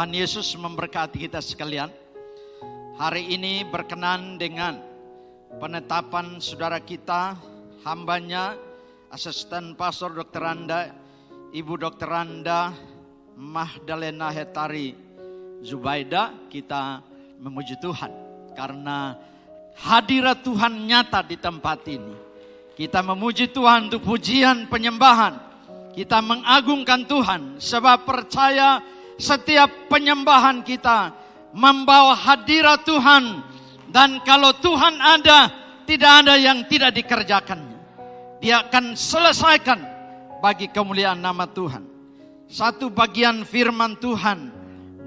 Tuhan Yesus memberkati kita sekalian. Hari ini berkenan dengan penetapan saudara kita, hambanya, Asisten Pastor Dr. Randa, Ibu Dr. Randa Magdalena Hetari Zubaida. Kita memuji Tuhan karena hadirat Tuhan nyata di tempat ini. Kita memuji Tuhan untuk pujian penyembahan. Kita mengagungkan Tuhan sebab percaya setiap penyembahan kita membawa hadirat Tuhan. Dan kalau Tuhan ada, tidak ada yang tidak dikerjakannya. Dia akan selesaikan bagi kemuliaan nama Tuhan. Satu bagian firman Tuhan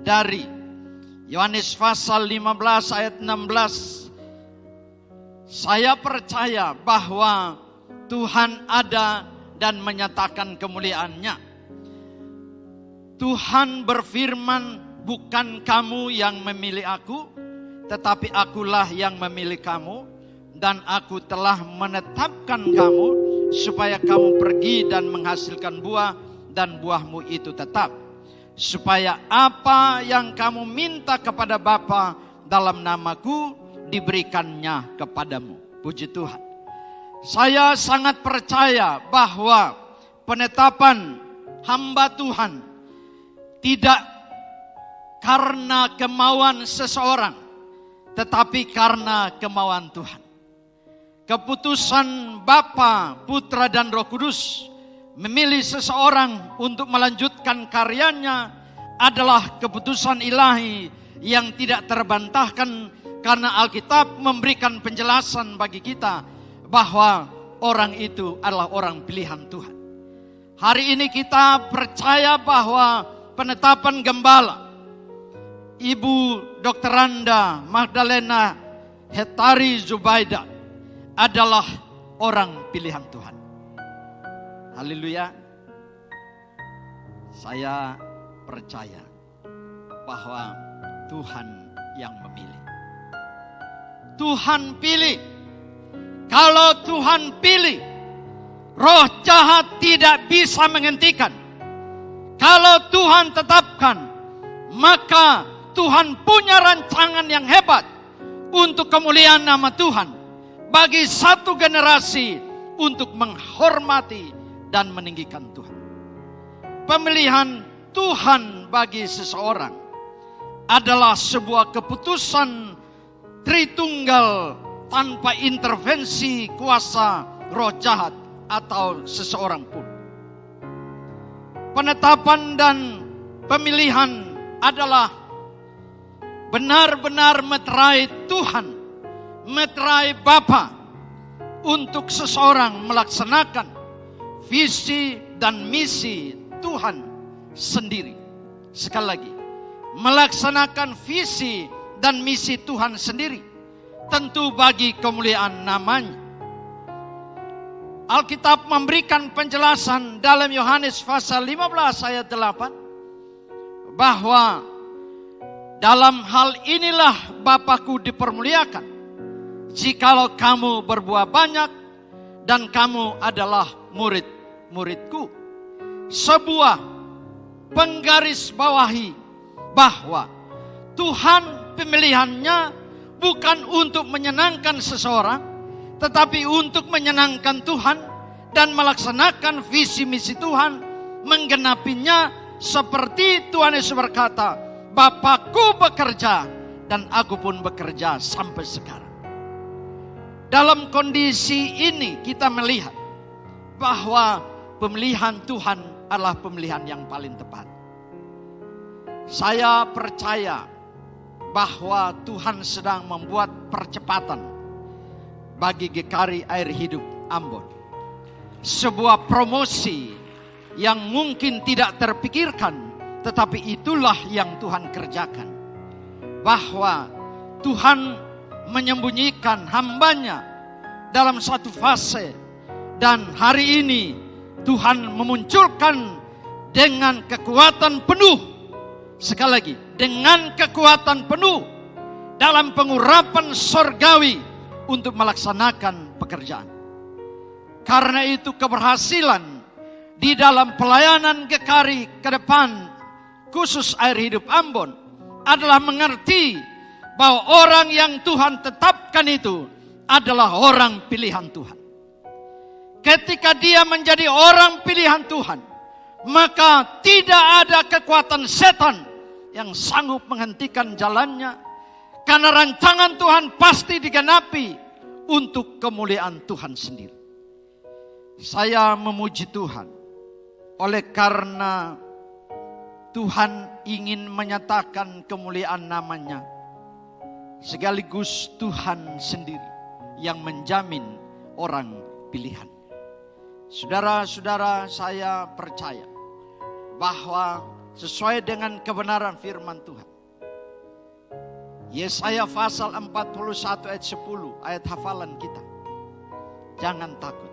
dari Yohanes pasal 15 ayat 16. Saya percaya bahwa Tuhan ada dan menyatakan kemuliaan-Nya. Tuhan berfirman, bukan kamu yang memilih aku, tetapi akulah yang memilih kamu, dan aku telah menetapkan kamu supaya kamu pergi dan menghasilkan buah, dan buahmu itu tetap, supaya apa yang kamu minta kepada Bapa dalam namaku diberikannya kepadamu. Puji Tuhan. Saya sangat percaya bahwa penetapan hamba Tuhan tidak karena kemauan seseorang, tetapi karena kemauan Tuhan. Keputusan Bapa, Putra dan Roh Kudus memilih seseorang untuk melanjutkan karyanya adalah keputusan ilahi yang tidak terbantahkan, karena Alkitab memberikan penjelasan bagi kita bahwa orang itu adalah orang pilihan Tuhan. Hari ini kita percaya bahwa penetapan gembala Ibu Dr. Randa Magdalena Hetari Zubaida adalah orang pilihan Tuhan. Haleluya. Saya percaya bahwa Tuhan yang memilih. Tuhan pilih. Kalau Tuhan pilih, roh jahat tidak bisa menghentikan. Kalau Tuhan tetapkan, maka Tuhan punya rancangan yang hebat untuk kemuliaan nama Tuhan bagi satu generasi untuk menghormati dan meninggikan Tuhan. Pemilihan Tuhan bagi seseorang adalah sebuah keputusan Tritunggal tanpa intervensi kuasa roh jahat atau seseorang pun. Penetapan dan pemilihan adalah benar-benar meterai Tuhan, meterai Bapa untuk seseorang melaksanakan visi dan misi Tuhan sendiri. Sekali lagi, melaksanakan visi dan misi Tuhan sendiri, tentu bagi kemuliaan namanya. Alkitab memberikan penjelasan dalam Yohanes pasal 15 ayat 8 bahwa dalam hal inilah Bapa-Ku dipermuliakan, jikalau kamu berbuah banyak dan kamu adalah murid-murid-Ku. Sebuah penggarisbawahi bahwa Tuhan pemilihannya bukan untuk menyenangkan seseorang, tetapi untuk menyenangkan Tuhan dan melaksanakan visi misi Tuhan, menggenapinya seperti Tuhan Yesus berkata, Bapa-Ku bekerja dan aku pun bekerja sampai sekarang. Dalam kondisi ini kita melihat bahwa pemilihan Tuhan adalah pemilihan yang paling tepat. Saya percaya bahwa Tuhan sedang membuat percepatan bagi GKRI Air Hidup Ambon. Sebuah promosi yang mungkin tidak terpikirkan, tetapi itulah yang Tuhan kerjakan. Bahwa Tuhan menyembunyikan hambanya dalam satu fase, dan hari ini Tuhan memunculkan dengan kekuatan penuh. Sekali lagi, dengan kekuatan penuh dalam pengurapan sorgawi untuk melaksanakan pekerjaan. Karena itu keberhasilan di dalam pelayanan GKRI ke depan khusus Air Hidup Ambon adalah mengerti bahwa orang yang Tuhan tetapkan itu adalah orang pilihan Tuhan. Ketika dia menjadi orang pilihan Tuhan, maka tidak ada kekuatan setan yang sanggup menghentikan jalannya, karena rancangan Tuhan pasti digenapi untuk kemuliaan Tuhan sendiri. Saya memuji Tuhan oleh karena Tuhan ingin menyatakan kemuliaan namanya, sekaligus Tuhan sendiri yang menjamin orang pilihan. Saudara-saudara, saya percaya bahwa sesuai dengan kebenaran firman Tuhan, Yesaya pasal 41 ayat 10, ayat hafalan kita. Jangan takut,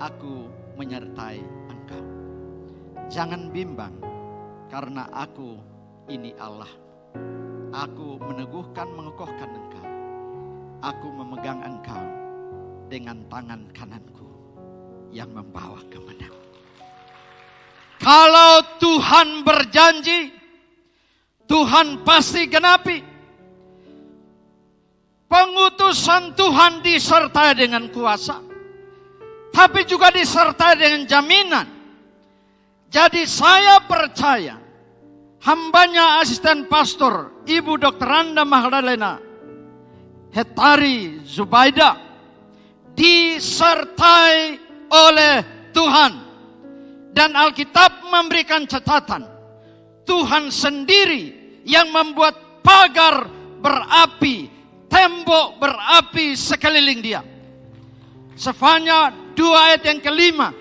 aku menyertai engkau. Jangan bimbang, karena aku ini Allah. Aku meneguhkan, mengukuhkan engkau. Aku memegang engkau dengan tangan kananku yang membawa kemenangan. Kalau Tuhan berjanji, Tuhan pasti genapi. Pengutusan Tuhan disertai dengan kuasa, tapi juga disertai dengan jaminan. Jadi saya percaya hambanya asisten pastor Ibu Dr. Randa Magdalena Hetari Zubaida disertai oleh Tuhan. Dan Alkitab memberikan catatan, Tuhan sendiri yang membuat pagar berapi, tembok berapi sekeliling dia. Sefanya 2 ayat yang kelima,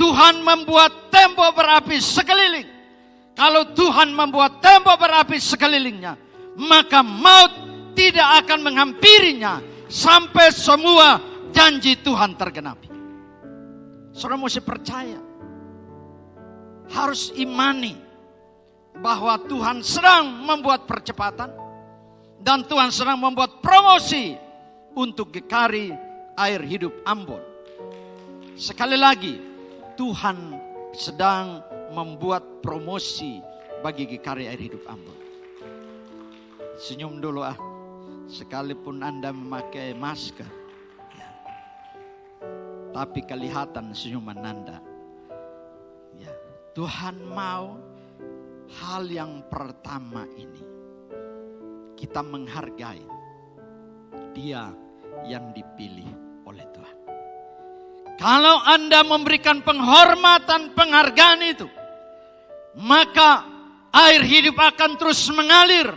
Tuhan membuat tembok berapi sekeliling. Kalau Tuhan membuat tembok berapi sekelilingnya, maka maut tidak akan menghampirinya sampai semua janji Tuhan tergenapi. Saudara mesti percaya, harus imani bahwa Tuhan sedang membuat percepatan dan Tuhan sedang membuat promosi untuk GKRI Air Hidup Ambon. Sekali lagi, Tuhan sedang membuat promosi bagi GKRI Air Hidup Ambon. Senyum dulu sekalipun Anda memakai masker, tapi kelihatan senyuman Anda. Ya, Tuhan mau hal yang pertama ini, kita menghargai Dia yang dipilih oleh Tuhan. Kalau Anda memberikan penghormatan, penghargaan itu, maka air hidup akan terus mengalir.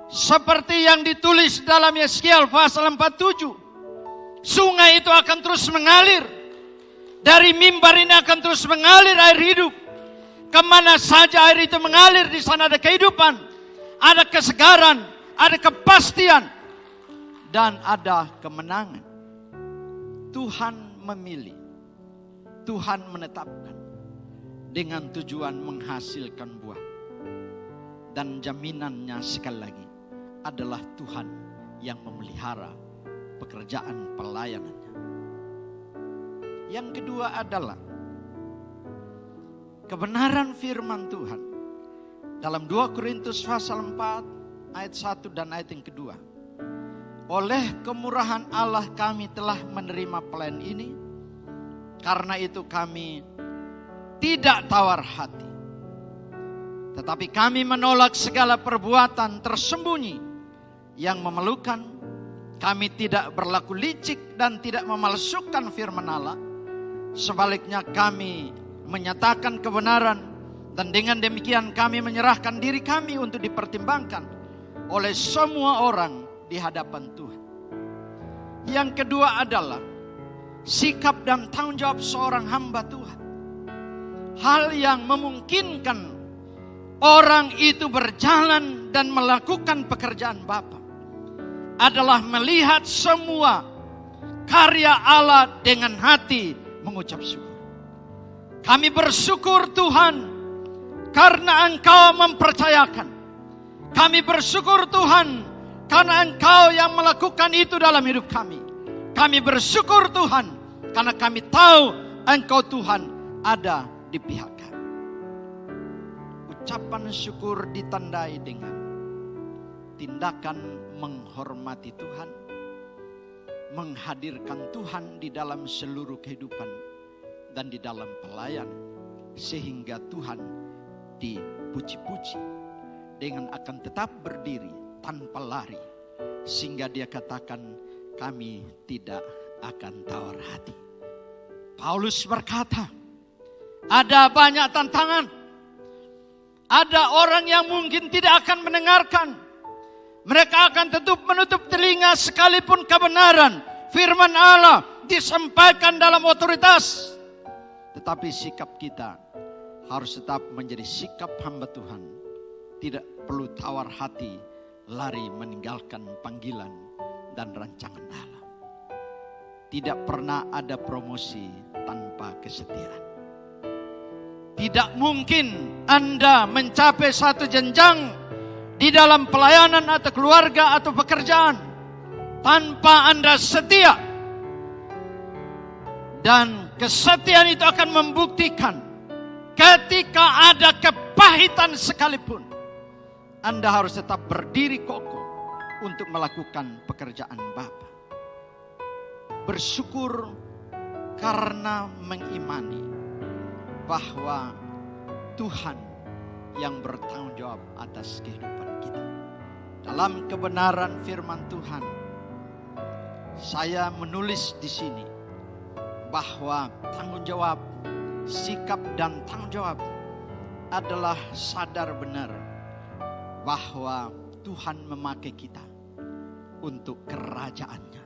Seperti yang ditulis dalam Yeskiel pasal 47. Sungai itu akan terus mengalir. Dari mimbar ini akan terus mengalir air hidup. Kemana saja air itu mengalir, di sana ada kehidupan, ada kesegaran, ada kepastian, dan ada kemenangan. Tuhan memilih, Tuhan menetapkan dengan tujuan menghasilkan buah. Dan jaminannya sekali lagi adalah Tuhan yang memelihara pekerjaan pelayanannya. Yang kedua adalah kebenaran firman Tuhan dalam 2 Korintus pasal 4 ayat 1 dan ayat yang kedua. Oleh kemurahan Allah kami telah menerima pelayan ini, karena itu kami tidak tawar hati, tetapi kami menolak segala perbuatan tersembunyi yang memalukan. Kami tidak berlaku licik dan tidak memalsukan firman Allah. Sebaliknya kami menyatakan kebenaran, dan dengan demikian kami menyerahkan diri kami untuk dipertimbangkan oleh semua orang di hadapan Tuhan. Yang kedua adalah sikap dan tanggung jawab seorang hamba Tuhan. Hal yang memungkinkan orang itu berjalan dan melakukan pekerjaan Bapa adalah melihat semua karya Allah dengan hati mengucap syukur. Kami bersyukur Tuhan karena Engkau mempercayakan. Kami bersyukur Tuhan karena Engkau yang melakukan itu dalam hidup kami. Kami bersyukur Tuhan karena kami tahu Engkau Tuhan ada di pihak kami. ucapan syukur ditandai dengan tindakan menghormati Tuhan, menghadirkan Tuhan di dalam seluruh kehidupan dan di dalam pelayanan, sehingga Tuhan dipuji-puji dengan akan tetap berdiri tanpa lari, sehingga dia katakan kami tidak akan tawar hati. Paulus berkata, ada banyak tantangan, ada orang yang mungkin tidak akan mendengarkan. Mereka akan tetap menutup telinga sekalipun kebenaran firman Allah disampaikan dalam otoritas. Tetapi sikap kita harus tetap menjadi sikap hamba Tuhan. Tidak perlu tawar hati, lari meninggalkan panggilan dan rancangan Allah. Tidak pernah ada promosi tanpa kesetiaan. Tidak mungkin Anda mencapai satu jenjang di dalam pelayanan atau keluarga atau pekerjaan tanpa Anda setia. Dan kesetiaan itu akan membuktikan ketika ada kepahitan sekalipun, Anda harus tetap berdiri kokoh untuk melakukan pekerjaan Bapa. Bersyukur karena mengimani bahwa Tuhan yang bertanggung jawab atas kehidupan kita. Dalam kebenaran firman Tuhan, saya menulis di sini bahwa tanggung jawab, sikap dan tanggung jawab adalah sadar benar bahwa Tuhan memakai kita untuk kerajaan-Nya,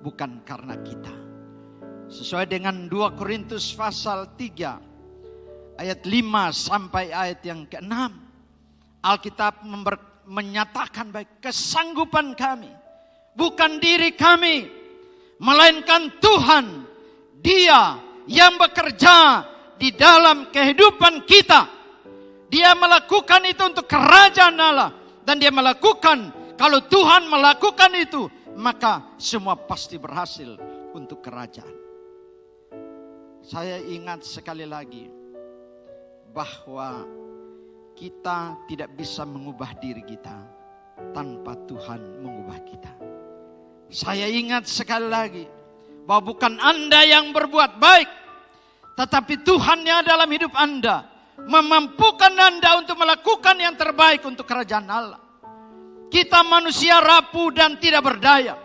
bukan karena kita. Sesuai dengan 2 Korintus pasal 3 ayat 5 sampai ayat yang ke-6, Alkitab menyatakan baik kesanggupan kami bukan diri kami, melainkan Tuhan, Dia yang bekerja di dalam kehidupan kita. Dia melakukan itu untuk kerajaan Allah, dan Dia melakukan, kalau Tuhan melakukan itu, maka semua pasti berhasil untuk kerajaan. Saya ingat sekali lagi bahwa kita tidak bisa mengubah diri kita tanpa Tuhan mengubah kita. Saya ingat sekali lagi bahwa bukan Anda yang berbuat baik, tetapi Tuhan yang dalam hidup Anda memampukan Anda untuk melakukan yang terbaik untuk kerajaan Allah. Kita manusia rapuh dan tidak berdaya,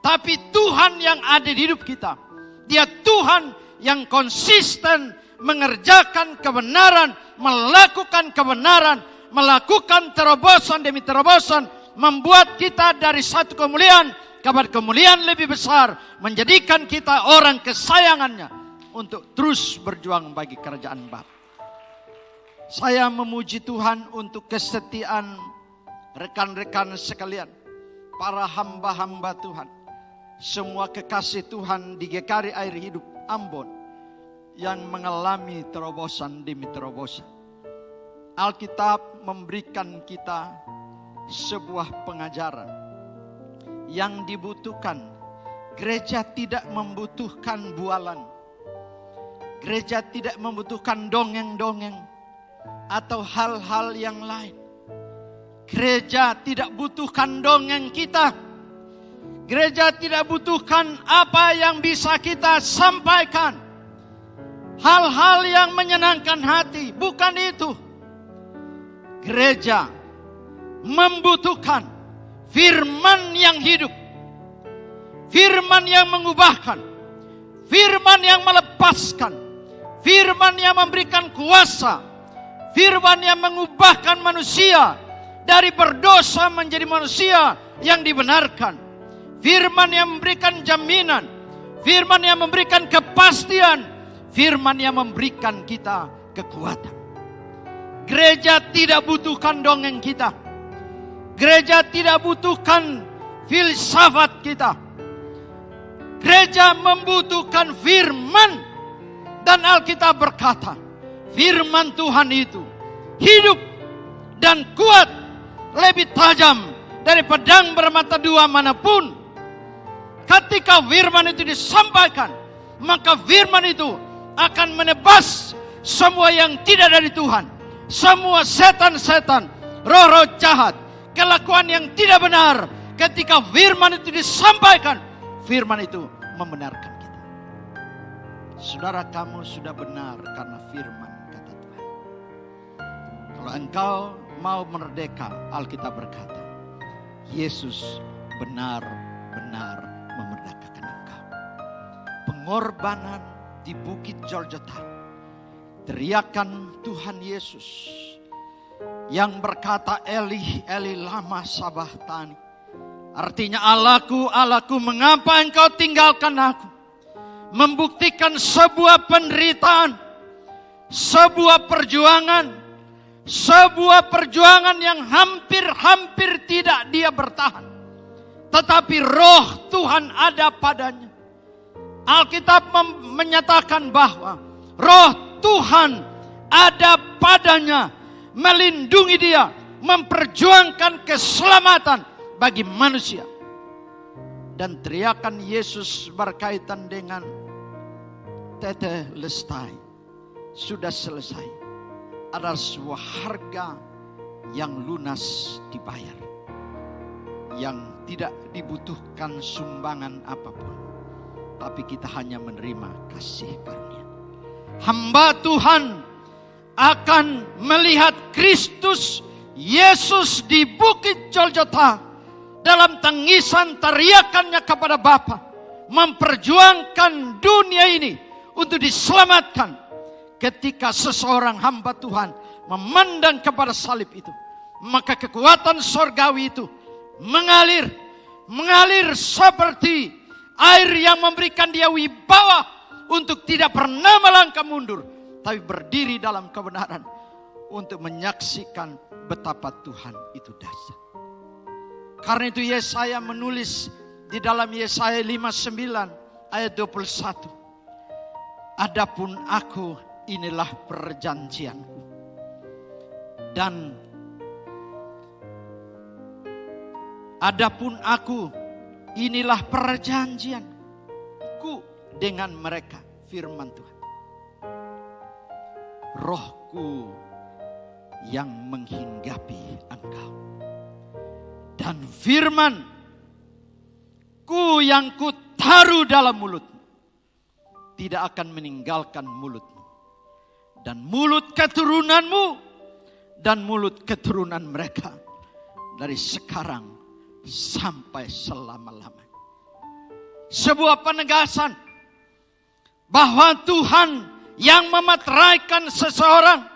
tapi Tuhan yang ada di hidup kita, Dia Tuhan yang konsisten mengerjakan kebenaran, melakukan kebenaran, melakukan terobosan demi terobosan, membuat kita dari satu kemuliaan kepada kemuliaan lebih besar, menjadikan kita orang kesayangannya untuk terus berjuang bagi kerajaan Bapa. Saya memuji Tuhan untuk kesetiaan rekan-rekan sekalian, para hamba-hamba Tuhan, semua kekasih Tuhan di GKRI Air Hidup Ambon yang mengalami terobosan demi terobosan. Alkitab memberikan kita sebuah pengajaran yang dibutuhkan. Gereja tidak membutuhkan bualan. Gereja tidak membutuhkan dongeng-dongeng atau hal-hal yang lain. Gereja tidak butuhkan dongeng kita. Gereja tidak butuhkan apa yang bisa kita sampaikan, hal-hal yang menyenangkan hati. Bukan itu. Gereja membutuhkan firman yang hidup, firman yang mengubahkan, firman yang melepaskan, firman yang memberikan kuasa, firman yang mengubahkan manusia dari berdosa menjadi manusia yang dibenarkan, firman yang memberikan jaminan, firman yang memberikan kepastian, firman yang memberikan kita kekuatan. Gereja tidak butuhkan dongeng kita. Gereja tidak butuhkan filsafat kita. Gereja membutuhkan firman. Dan Alkitab berkata, firman Tuhan itu hidup dan kuat, lebih tajam dari pedang bermata dua manapun. Ketika firman itu disampaikan, maka firman itu akan menebas semua yang tidak dari Tuhan, semua setan-setan, roh-roh jahat, kelakuan yang tidak benar. Ketika firman itu disampaikan, firman itu membenarkan kita. Saudara, kamu sudah benar karena firman kata Tuhan. Kalau engkau mau merdeka, Alkitab berkata, Yesus benar-benar memerdekakan engkau. Pengorbanan di Bukit Golgota, teriakan Tuhan Yesus yang berkata, Eli, Eli lama sabachthani. Artinya, Allahku, Allahku, mengapa engkau tinggalkan aku? Membuktikan sebuah penderitaan, sebuah perjuangan yang hampir-hampir tidak dia bertahan. Tetapi roh Tuhan ada padanya. Alkitab menyatakan bahwa roh Tuhan ada padanya, melindungi dia, memperjuangkan keselamatan bagi manusia. Dan teriakan Yesus berkaitan dengan tetelestai, sudah selesai. Ada sebuah harga yang lunas dibayar, yang tidak dibutuhkan sumbangan apapun, tapi kita hanya menerima kasih karunia. Hamba Tuhan akan melihat Kristus Yesus di Bukit Golgota dalam tangisan teriakannya kepada Bapa, memperjuangkan dunia ini untuk diselamatkan. Ketika seseorang hamba Tuhan memandang kepada salib itu, maka kekuatan sorgawi itu mengalir seperti air yang memberikan dia wibawa untuk tidak pernah melangkah mundur, tapi berdiri dalam kebenaran untuk menyaksikan betapa Tuhan itu dahsyat. Karena itu Yesaya menulis di dalam Yesaya 59 ayat 21. Adapun aku, inilah perjanjianku. Dan adapun aku, inilah perjanjianku dengan mereka, firman Tuhan. Rohku yang menghinggapi engkau. Dan firman-Ku yang kutaruh dalam mulutmu tidak akan meninggalkan mulutmu. Dan mulut keturunanmu dan mulut keturunan mereka dari sekarang sampai selama-lamanya. Sebuah penegasan bahwa Tuhan yang memeteraikan seseorang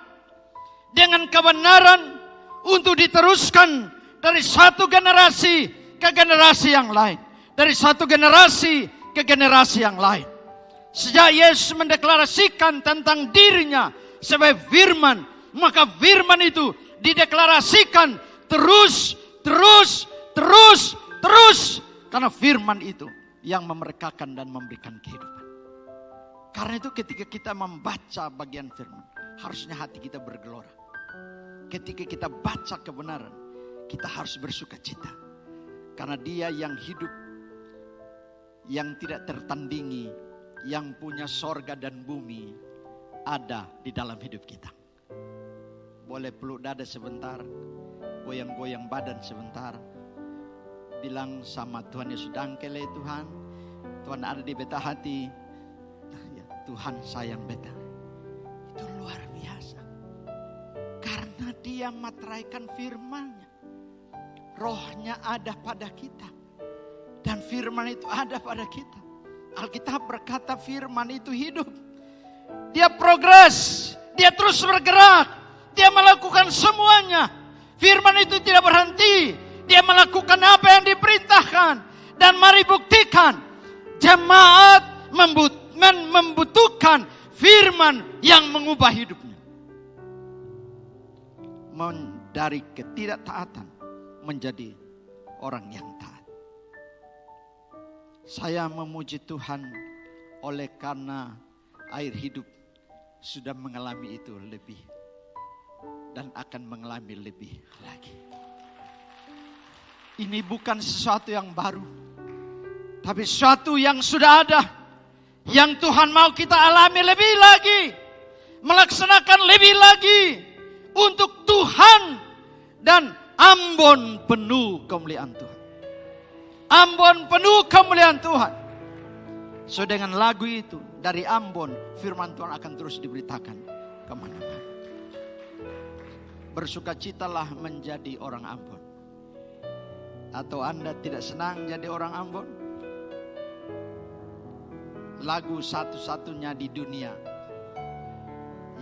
dengan kebenaran untuk diteruskan dari satu generasi ke generasi yang lain, dari satu generasi ke generasi yang lain. Sejak Yesus mendeklarasikan tentang dirinya sebagai firman, maka firman itu dideklarasikan terus. Karena firman itu yang memerdekakan dan memberikan kehidupan. Karena itu ketika kita membaca bagian firman, harusnya hati kita bergelora. Ketika kita baca kebenaran, kita harus bersukacita. Karena dia yang hidup, yang tidak tertandingi, yang punya sorga dan bumi, ada di dalam hidup kita. Boleh peluk dada sebentar, goyang-goyang badan sebentar, bilang sama Tuhan Yesus, dangkele Tuhan, Tuhan ada di beta hati. Ya, Tuhan sayang beta. Itu luar biasa. Karena dia materaikan firman-Nya. Rohnya ada pada kita. Dan firman itu ada pada kita. Alkitab berkata firman itu hidup. Dia progres, dia terus bergerak, dia melakukan semuanya. Firman itu tidak berhenti, dia melakukan apa yang diperintahkan. Dan mari buktikan, jemaat membutuhkan firman yang mengubah hidupnya. Dari ketidaktaatan menjadi orang yang taat. Saya memuji Tuhan oleh karena air hidup sudah mengalami itu lebih dan akan mengalami lebih lagi. Ini bukan sesuatu yang baru, tapi sesuatu yang sudah ada, yang Tuhan mau kita alami lebih lagi, melaksanakan lebih lagi untuk Tuhan dan Ambon penuh kemuliaan Tuhan. Ambon penuh kemuliaan Tuhan. So dengan lagu itu dari Ambon, firman Tuhan akan terus diberitakan kemana-mana. Bersukacitalah menjadi orang Ambon. Atau Anda tidak senang jadi orang Ambon? Lagu satu-satunya di dunia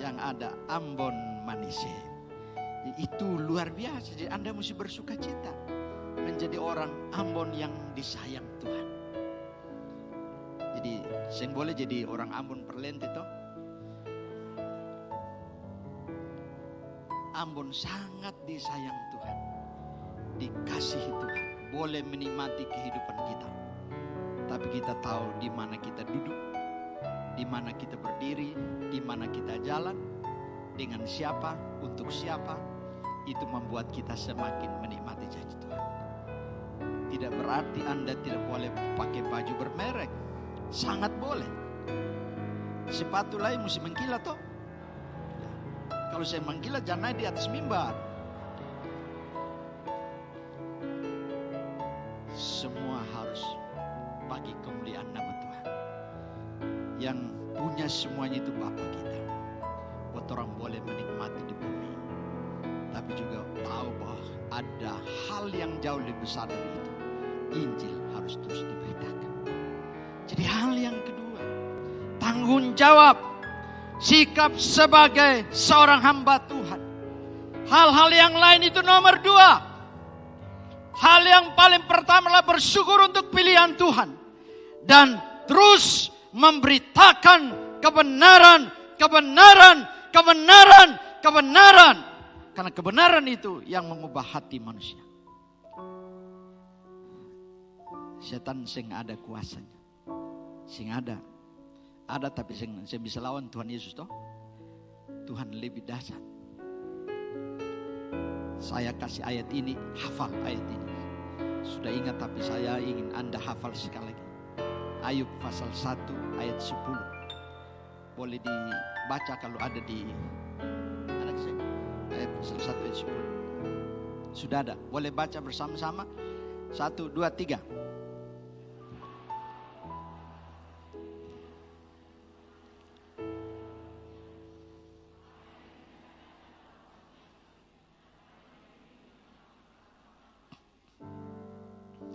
yang ada, Ambon Manise. Itu luar biasa. Jadi Anda mesti bersukacita menjadi orang Ambon yang disayang Tuhan. Jadi saya boleh jadi orang Ambon perlente toh. Ambon sangat disayang Tuhan, dikasihi Tuhan, boleh menikmati kehidupan kita. Tapi kita tahu di mana kita duduk, di mana kita berdiri, di mana kita jalan, dengan siapa, untuk siapa. Itu membuat kita semakin menikmati janji Tuhan. Tidak berarti Anda tidak boleh pakai baju bermerek. Sangat boleh. Sepatu lain mesti mengkilat toh. Kalau saya mengkilat jangan naik di atas mimbar. Semua harus bagi kemuliaan nama Tuhan. Yang punya semuanya itu Bapa kita. Buat orang boleh menikmati di bumi. Tapi juga tahu bahwa ada hal yang jauh lebih besar dari itu. Injil harus terus diberitakan. Jadi hal yang kedua, tanggung jawab, sikap sebagai seorang hamba Tuhan. Hal-hal yang lain itu nomor dua. Hal yang paling pertama adalah bersyukur untuk pilihan Tuhan. Dan terus memberitakan kebenaran, kebenaran, kebenaran, kebenaran. Karena kebenaran itu yang mengubah hati manusia. Setan sing ada kuasanya. Sing ada. Ada tapi sing bisa lawan Tuhan Yesus toh. Tuhan lebih dahsyat. Saya kasih ayat ini, hafal ayat ini. Sudah ingat tapi saya ingin Anda hafal sekali lagi. Ayub pasal 1 ayat 10. Boleh dibaca kalau ada di anak saya. Ayat pasal 1 ayat 10. Sudah ada, boleh baca bersama-sama. 1, 2, 3.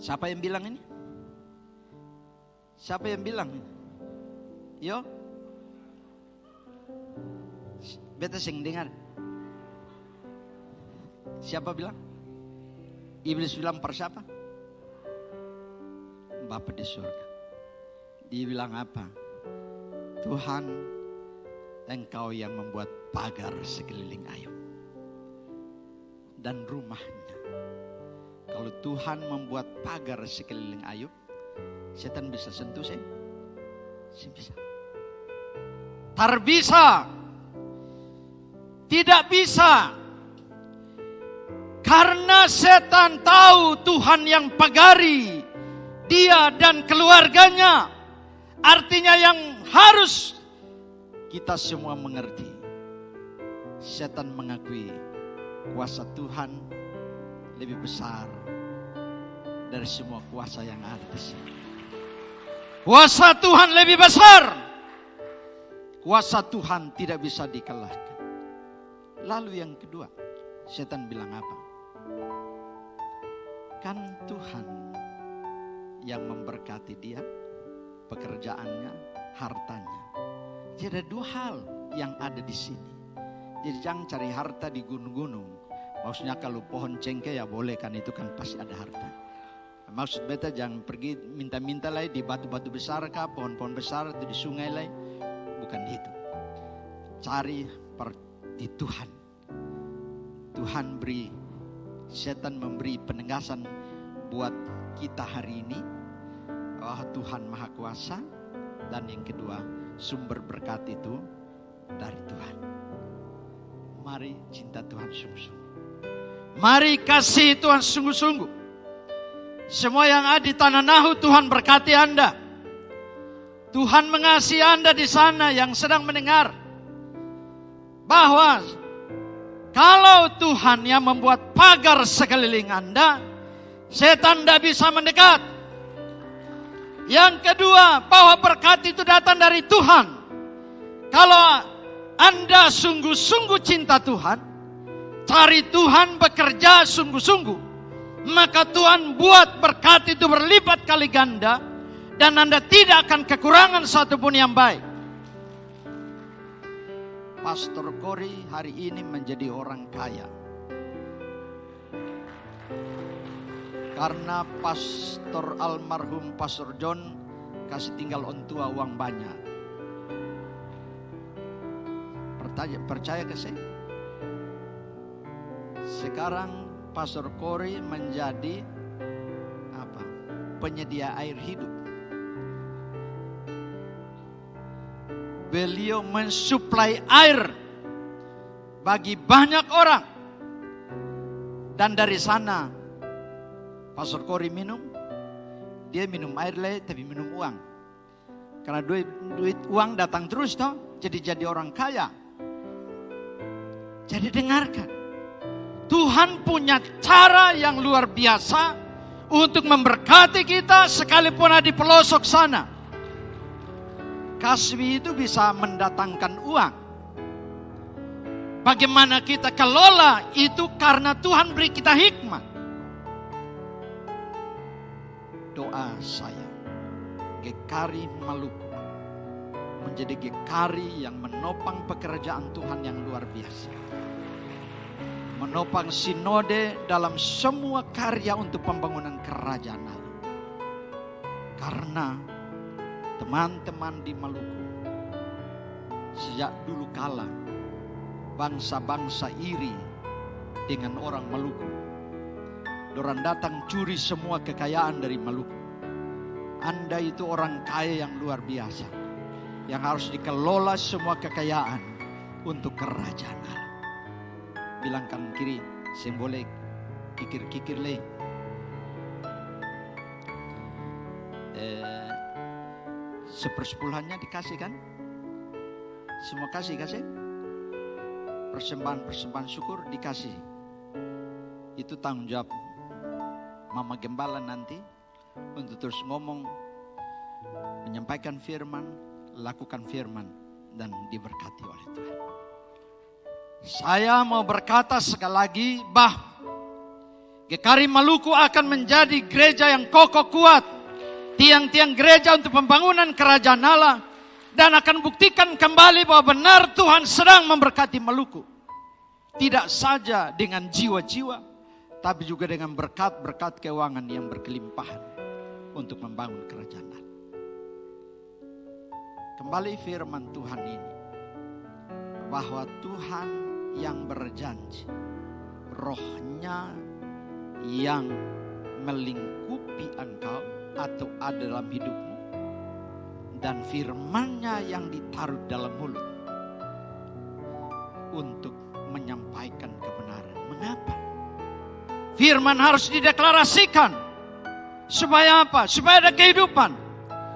Siapa yang bilang ini? Siapa yang bilang ini? Yo? Beta sing dengar. Siapa bilang? Iblis bilang per siapa? Bapa di surga. Dia bilang apa? Tuhan, Engkau yang membuat pagar sekeliling Ayub dan rumahnya. Kalau Tuhan membuat pagar sekeliling Ayub, setan bisa sentuh saya? Bisa. Terbisa. Tidak bisa. Karena setan tahu Tuhan yang pagari dia dan keluarganya. Artinya yang harus kita semua mengerti. Setan mengakui kuasa Tuhan lebih besar dari semua kuasa yang ada di sini. Kuasa Tuhan lebih besar. Kuasa Tuhan tidak bisa dikalahkan. Lalu yang kedua, setan bilang apa? Kan Tuhan yang memberkati dia, pekerjaannya, hartanya. Jadi ada dua hal yang ada di sini. Jadi jangan cari harta di gunung-gunung. Maksudnya kalau pohon cengkeh ya boleh kan, itu kan pasti ada harta. Maksud beta jangan pergi minta-minta lah di batu-batu besar kah, pohon-pohon besar atau di sungai lah. Bukan itu. Cari di Tuhan. Tuhan beri, setan memberi penegasan buat kita hari ini. Bahwa Tuhan Maha Kuasa. Dan yang kedua, sumber berkat itu dari Tuhan. Mari cinta Tuhan sungguh-sungguh. Mari kasih Tuhan sungguh-sungguh. Semua yang ada di Tanah Nahu, Tuhan berkati Anda. Tuhan mengasihi Anda di sana yang sedang mendengar. Bahwa Kalau Tuhan yang membuat pagar sekeliling Anda, setan tidak bisa mendekat. Yang kedua, bahwa berkat itu datang dari Tuhan. Kalau Anda sungguh-sungguh cinta Tuhan, cari Tuhan, bekerja sungguh-sungguh, maka Tuhan buat berkat itu berlipat kali ganda, dan Anda tidak akan kekurangan satupun yang baik. Pastor Cory hari ini menjadi orang kaya karena Pastor almarhum Pastor John kasih tinggal ontua uang banyak. Percaya ke saya? Sekarang Pastor Cory menjadi penyedia air hidup. Beliau mensuplai air bagi banyak orang. Dan dari sana Pastor Cory minum. Dia minum air tapi minum uang. Karena duit uang datang terus toh. Jadi orang kaya. Jadi dengarkan. Tuhan punya cara yang luar biasa untuk memberkati kita sekalipun ada di pelosok sana. Kasbi itu bisa mendatangkan uang. Bagaimana kita kelola itu karena Tuhan beri kita hikmat. Doa saya, GKRI Maluku menjadi GKRI yang menopang pekerjaan Tuhan yang luar biasa. Menopang sinode dalam semua karya untuk pembangunan kerajaan Allah. Karena teman-teman di Maluku sejak dulu kala bangsa-bangsa iri dengan orang Maluku. Dorang datang curi semua kekayaan dari Maluku. Anda itu orang kaya yang luar biasa, yang harus dikelola semua kekayaan untuk kerajaan Allah. Bilang kanan kiri, saya boleh kikir-kikir le. Sepersepuluhannya dikasih kan? Semua kasih. Persembahan syukur dikasih. Itu tanggung jawab Mama Gembala nanti untuk terus ngomong, menyampaikan firman, lakukan firman, dan diberkati oleh Tuhan. Saya mau berkata sekali lagi bahwa GKRI Maluku akan menjadi gereja yang kokoh kuat, tiang-tiang gereja untuk pembangunan kerajaan Allah, dan akan buktikan kembali bahwa benar Tuhan sedang memberkati Maluku. Tidak saja dengan jiwa-jiwa, tapi juga dengan berkat-berkat keuangan yang berkelimpahan untuk membangun kerajaan Allah. Kembali firman Tuhan ini, bahwa Tuhan yang berjanji, Roh-Nya yang melingkupi engkau atau ada dalam hidupmu, dan firman-Nya yang ditaruh dalam mulut untuk menyampaikan kebenaran. Mengapa? Firman harus dideklarasikan. Supaya apa? Supaya ada kehidupan,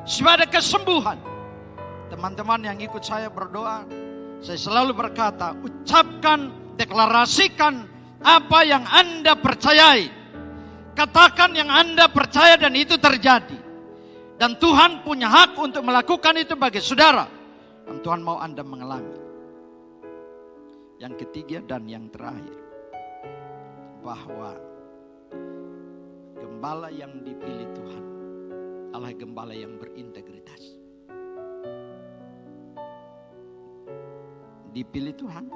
supaya ada kesembuhan. Teman-teman yang ikut saya berdoa, saya selalu berkata, ucapkan, deklarasikan apa yang Anda percayai. Katakan yang Anda percaya dan itu terjadi. Dan Tuhan punya hak untuk melakukan itu bagi saudara. Dan Tuhan mau Anda mengalami. Yang ketiga dan yang terakhir, bahwa gembala yang dipilih Tuhan adalah gembala yang berintegritas. Dipilih Tuhan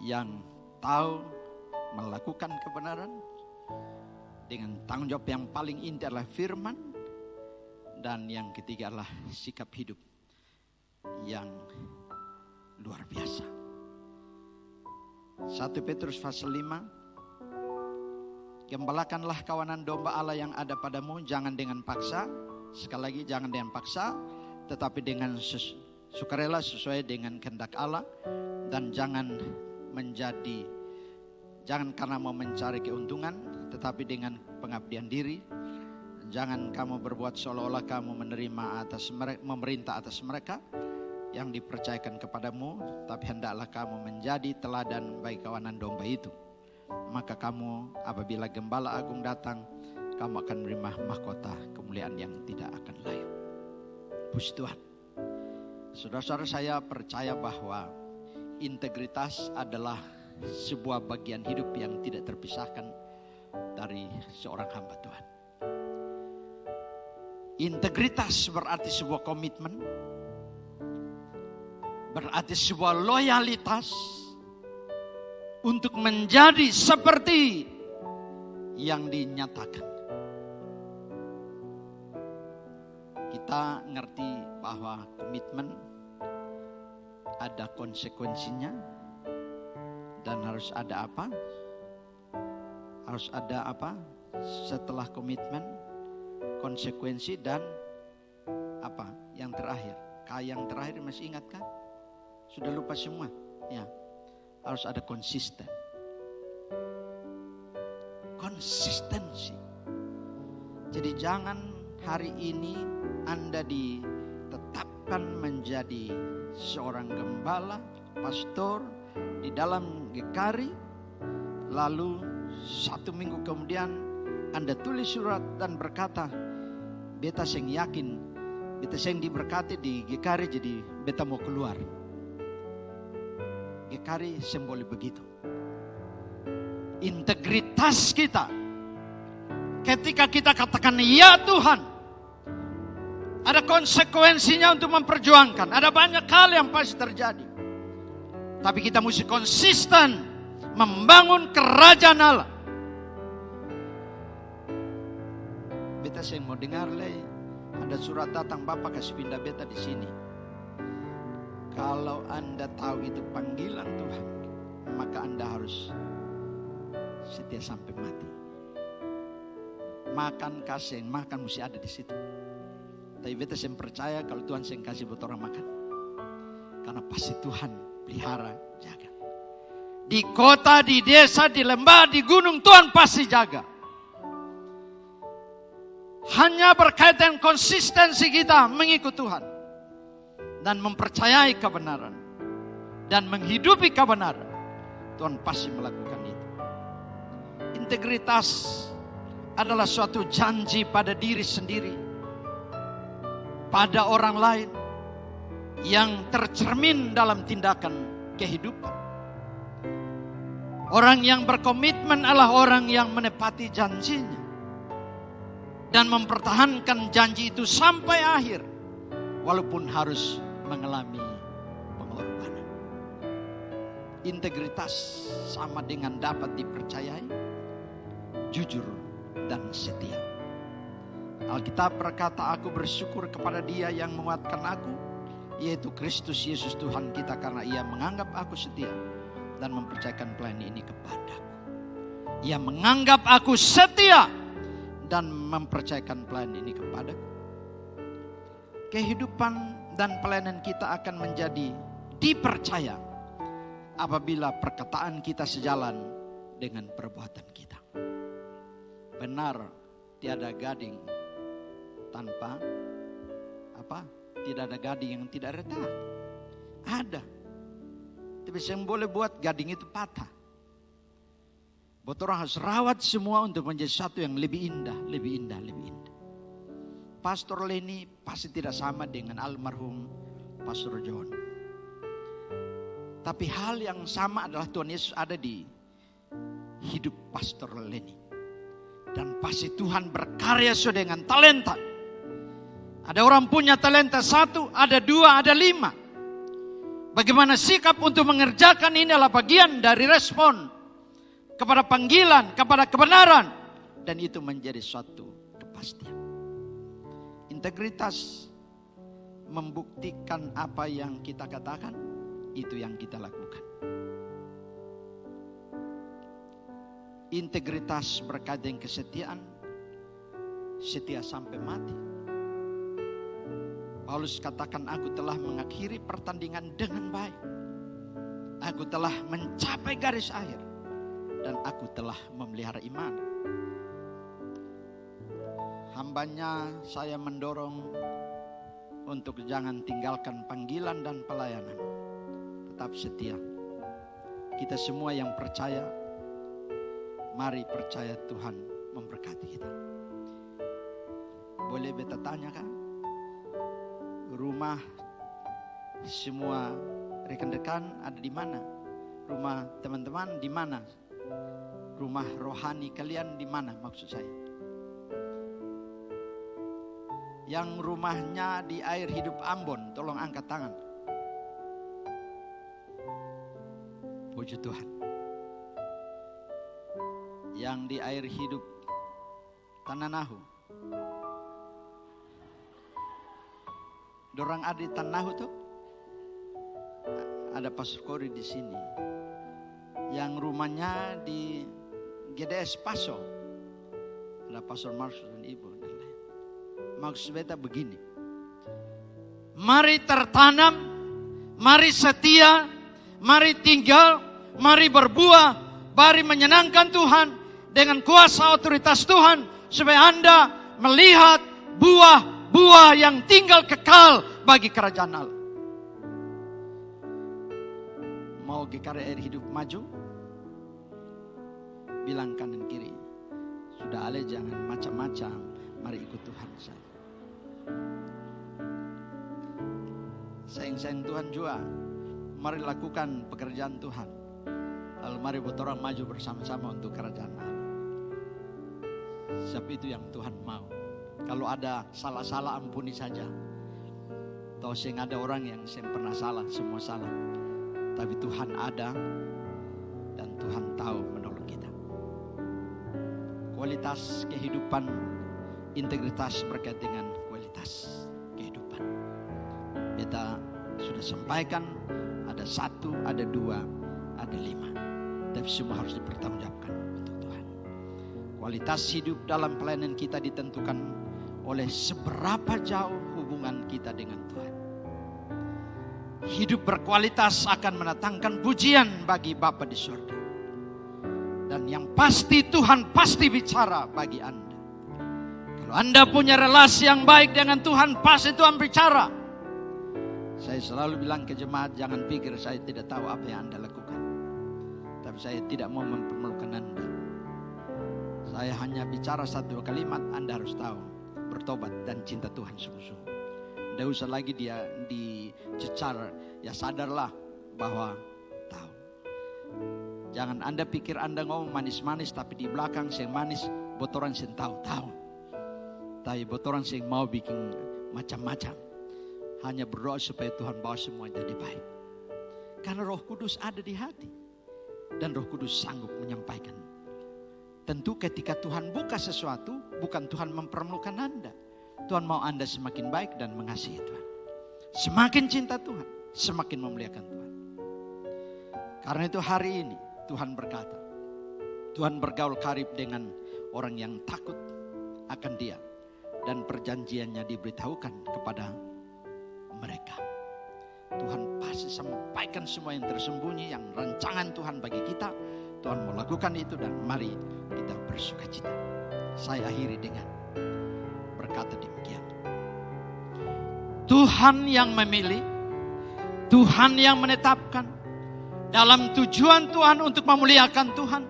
yang tahu melakukan kebenaran dengan tanggung jawab yang paling inti adalah firman, dan yang ketiga adalah sikap hidup yang luar biasa. 1 Petrus pasal 5, gembalakanlah kawanan domba Allah yang ada padamu, jangan dengan paksa. Sekali lagi, jangan dengan paksa, tetapi dengan sukarela sesuai dengan kehendak Allah. Dan jangan karena mau mencari keuntungan, tetapi dengan pengabdian diri. Jangan kamu berbuat seolah-olah kamu memerintah atas mereka, yang dipercayakan kepadamu, tapi hendaklah kamu menjadi teladan bagi kawanan domba itu. Maka kamu apabila Gembala Agung datang, kamu akan menerima mahkota kemuliaan yang tidak akan layu. Puji Tuhan. Saudara-saudara, saya percaya bahwa integritas adalah sebuah bagian hidup yang tidak terpisahkan dari seorang hamba Tuhan. Integritas berarti sebuah komitmen, berarti sebuah loyalitas untuk menjadi seperti yang dinyatakan. Kita ngerti bahwa komitmen ada konsekuensinya dan harus ada apa? Harus ada apa? Setelah komitmen, konsekuensi dan apa? Yang terakhir. Yang terakhir masih ingat kan? Sudah lupa semua? Ya. Harus ada konsisten. Konsistensi. Jadi jangan hari ini Anda ditetapkan menjadi seorang gembala, pastor di dalam GKRI, lalu 1 minggu kemudian Anda tulis surat dan berkata, beta seng yakin, beta seng diberkati di GKRI, jadi beta mau keluar. GKRI seng boleh begitu. Integritas kita, ketika kita katakan ya Tuhan, ada konsekuensinya untuk memperjuangkan. Ada banyak hal yang pasti terjadi. Tapi kita mesti konsisten membangun kerajaan Allah. Beta saya mau dengar ada surat datang, Bapak kasih pindah beta di sini. Kalau Anda tahu itu panggilan Tuhan, maka Anda harus setia sampai mati. Makan kasih, makan mesti ada di situ. Tapi beta saya percaya kalau Tuhan saya kasih buat orang makan, karena pasti Tuhan pelihara, jaga. Di kota, di desa, di lembah, di gunung, Tuhan pasti jaga. Hanya berkaitan konsistensi kita mengikut Tuhan dan mempercayai kebenaran dan menghidupi kebenaran, Tuhan pasti melakukan itu. Integritas adalah suatu janji pada diri sendiri, pada orang lain, yang tercermin dalam tindakan kehidupan. Orang yang berkomitmen adalah orang yang menepati janjinya dan mempertahankan janji itu sampai akhir, walaupun harus mengalami pengorbanan. Integritas sama dengan dapat dipercayai, jujur dan setia. Alkitab berkata, aku bersyukur kepada Dia yang menguatkan aku, yaitu Kristus Yesus Tuhan kita, karena Ia menganggap aku setia dan mempercayakan pelayanan ini kepadaku. Ia menganggap aku setia dan mempercayakan pelayanan ini kepadaku. Kehidupan dan pelayanan kita akan menjadi dipercaya apabila perkataan kita sejalan dengan perbuatan kita. Benar, tiada gading tanpa apa? Tidak ada gading yang tidak retak. Ada. Tapi yang boleh buat gading itu patah. Buat orang harus rawat semua untuk menjadi satu yang lebih indah, lebih indah, lebih indah. Pastor Leni pasti tidak sama dengan almarhum Pastor John. Tapi hal yang sama adalah Tuhan Yesus ada di hidup Pastor Leni. Dan pasti Tuhan berkarya sesuai dengan talenta. Ada orang punya talenta 1, ada 2, ada 5. Bagaimana sikap untuk mengerjakan ini adalah bagian dari respon kepada panggilan, kepada kebenaran. Dan itu menjadi suatu kepastian. Integritas membuktikan apa yang kita katakan, itu yang kita lakukan. Integritas berkaitan dengan kesetiaan, setia sampai mati. Paulus katakan, aku telah mengakhiri pertandingan dengan baik. Aku telah mencapai garis akhir. Dan aku telah memelihara iman. Hambanya saya mendorong untuk jangan tinggalkan panggilan dan pelayanan. Tetap setia. Kita semua yang percaya, mari percaya Tuhan memberkati kita. Boleh beta tanyakan, rumah semua rekan-rekan ada di mana? Rumah teman-teman di mana? Rumah rohani kalian di mana maksud saya? Yang rumahnya di Air Hidup Ambon, tolong angkat tangan. Puji Tuhan. Yang di Air Hidup Tananahu. Dorang ada di Tananahu tuh? Ada Pastor Kori di sini. Yang rumahnya di GDS Paso. Ada Pastor Marsus dan Ibu. Maksud beta begini. Mari tertanam, mari setia, mari tinggal, mari berbuah, mari menyenangkan Tuhan dengan kuasa otoritas Tuhan supaya Anda melihat buah-buah yang tinggal kekal bagi kerajaan Allah. Mau GKR Air Hidup maju? Bilang kanan kiri. Sudah ale jangan macam-macam, mari ikut Tuhan saya. Sayang-sayang Tuhan juga, mari lakukan pekerjaan Tuhan. Lalu mari buat orang maju bersama-sama untuk kerajaan Allah. Sebab itu yang Tuhan mau. Kalau ada salah-salah ampuni saja. Tahu sing ada orang yang pernah salah, semua salah. Tapi Tuhan ada dan Tuhan tahu menolong kita. Kualitas kehidupan, integritas berkait dengan kualitas kehidupan. Kita sudah sampaikan, ada 1, ada 2, ada 5. Tapi semua harus dipertanggungjawabkan untuk Tuhan. Kualitas hidup dalam pelayanan kita ditentukan oleh seberapa jauh hubungan kita dengan Tuhan. Hidup berkualitas akan mendatangkan pujian bagi Bapa di surga. Dan yang pasti Tuhan pasti bicara bagi Anda. Kalau Anda punya relasi yang baik dengan Tuhan, pasti Tuhan bicara. Saya selalu bilang ke jemaat, jangan pikir saya tidak tahu apa yang Anda lakukan. Tapi saya tidak mau mempermalukan Anda. Saya hanya bicara 1-2 kalimat, Anda harus tahu. Bertobat dan cinta Tuhan sungguh-sungguh. Tidak usah lagi dia dicecar. Ya sadarlah bahwa tahu. Jangan Anda pikir Anda ngomong manis-manis, tapi di belakang yang manis, botoran yang tahu. Tapi botoran yang mau bikin macam-macam. Hanya berdoa supaya Tuhan bawa semua jadi baik. Karena Roh Kudus ada di hati. Dan Roh Kudus sanggup menyampaikan. Tentu ketika Tuhan buka sesuatu, bukan Tuhan mempermalukan Anda. Tuhan mau Anda semakin baik dan mengasihi Tuhan. Semakin cinta Tuhan, semakin memuliakan Tuhan. Karena itu hari ini Tuhan berkata, Tuhan bergaul karib dengan orang yang takut akan Dia. Dan perjanjiannya diberitahukan kepada mereka. Tuhan pasti sampaikan semua yang tersembunyi, yang rancangan Tuhan bagi kita. Tuhan mau lakukan itu dan mari kita bersukacita. Saya akhiri dengan berkata demikian. Tuhan yang memilih, Tuhan yang menetapkan dalam tujuan Tuhan untuk memuliakan Tuhan,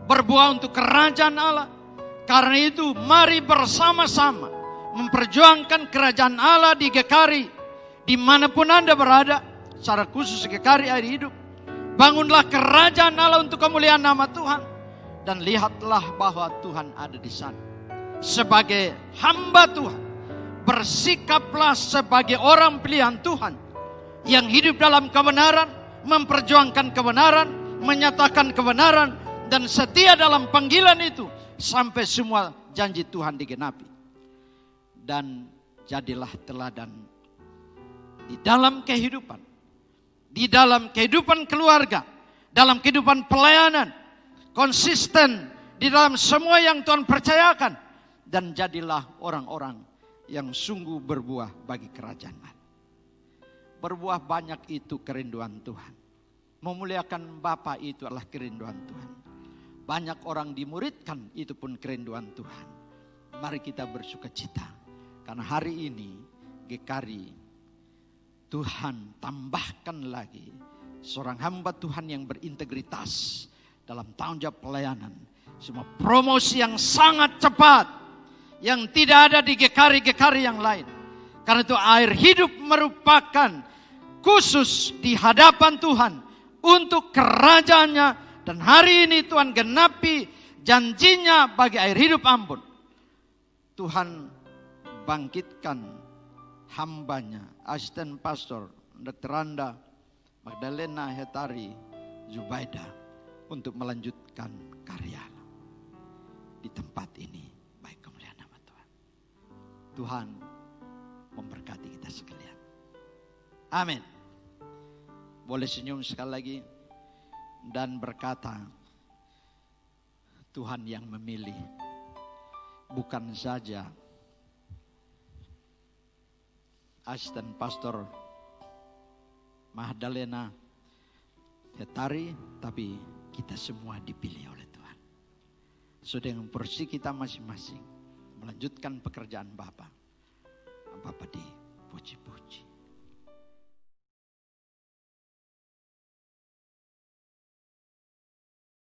berbuah untuk kerajaan Allah. Karena itu mari bersama-sama memperjuangkan kerajaan Allah di GKRI. Dimanapun Anda berada, secara khusus GKRI Air Hidup, bangunlah kerajaan Allah untuk kemuliaan nama Tuhan. Dan lihatlah bahwa Tuhan ada di sana. Sebagai hamba Tuhan, bersikaplah sebagai orang pilihan Tuhan. Yang hidup dalam kebenaran, memperjuangkan kebenaran, menyatakan kebenaran, dan setia dalam panggilan itu. Sampai semua janji Tuhan digenapi. Dan jadilah teladan di dalam kehidupan, di dalam kehidupan keluarga, dalam kehidupan pelayanan, konsisten di dalam semua yang Tuhan percayakan, dan jadilah orang-orang yang sungguh berbuah bagi kerajaan Allah. Berbuah banyak itu kerinduan Tuhan. Memuliakan Bapa itu adalah kerinduan Tuhan. Banyak orang dimuridkan, itu pun kerinduan Tuhan. Mari kita bersukacita, karena hari ini GKRI, Tuhan tambahkan lagi seorang hamba Tuhan yang berintegritas dalam tanggung jawab pelayanan. Semua promosi yang sangat cepat, yang tidak ada di GKRI yang lain. Karena itu air hidup merupakan khusus di hadapan Tuhan untuk kerajaannya. Dan hari ini Tuhan genapi janjinya bagi air hidup Ambon. Tuhan bangkitkan hambanya, asisten pastor Dr. Randa Magdalena Hetari Zubaida untuk melanjutkan karya di tempat ini. Baik, kemuliaan nama Tuhan. Tuhan memberkati kita sekalian. Amin. Boleh senyum sekali lagi dan berkata, Tuhan yang memilih, bukan saja asisten pastor Magdalena Hetari, tapi kita semua dipilih oleh Tuhan. Sudah dengan porsi kita masing-masing melanjutkan pekerjaan Bapa. Bapa dipuji-puji.